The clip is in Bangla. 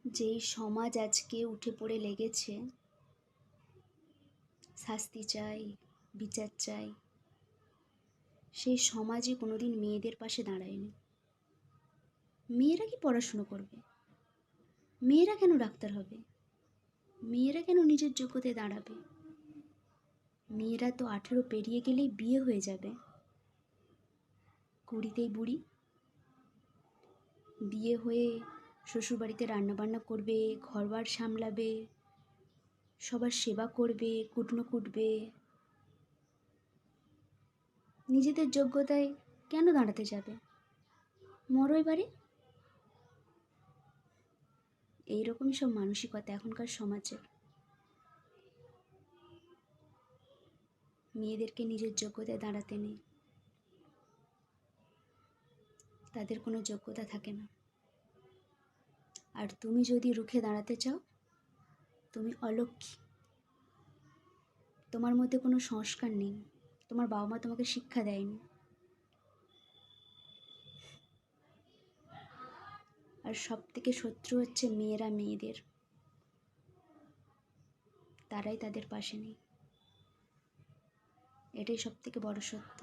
যেই সমাজ আজকে উঠে পড়ে লেগেছে, শাস্তি চাই, বিচার চাই, সেই সমাজে কোনোদিন মেয়েদের পাশে দাঁড়ায়নি। মেয়েরা কি পড়াশুনো করবে? মেয়েরা কেন ডাক্তার হবে? মেয়েরা কেন নিজের যোগ্যতায় দাঁড়াবে? মেয়েরা তো 18 পেরিয়ে গেলেই বিয়ে হয়ে যাবে। 20তেই বুড়ি। বিয়ে হয়ে শ্বশুরবাড়িতে রান্নাবান্না করবে, ঘরবার সামলাবে, সবার সেবা করবে, কুটনো কুটবে। নিজেদের যোগ্যতায় কেন দাঁড়াতে যাবে? মরো এবারে। এইরকমই সব মানসিকতা এখনকার সমাজের। মেয়েদেরকে নিজের যোগ্যতায় দাঁড়াতে নেই, তাদের কোনো যোগ্যতা থাকে না। আর তুমি যদি রুখে দাঁড়াতে চাও, তুমি অলক্ষী। তোমার মধ্যে কোনো সংস্কার নেই, তোমার বাবা মা তোমাকে শিক্ষা দেয়নি। আর সব থেকে শত্রু হচ্ছে মেয়েরা মেয়েদের, তারাই তাদের পাশে নেই। এটাই সব থেকে বড় সত্য।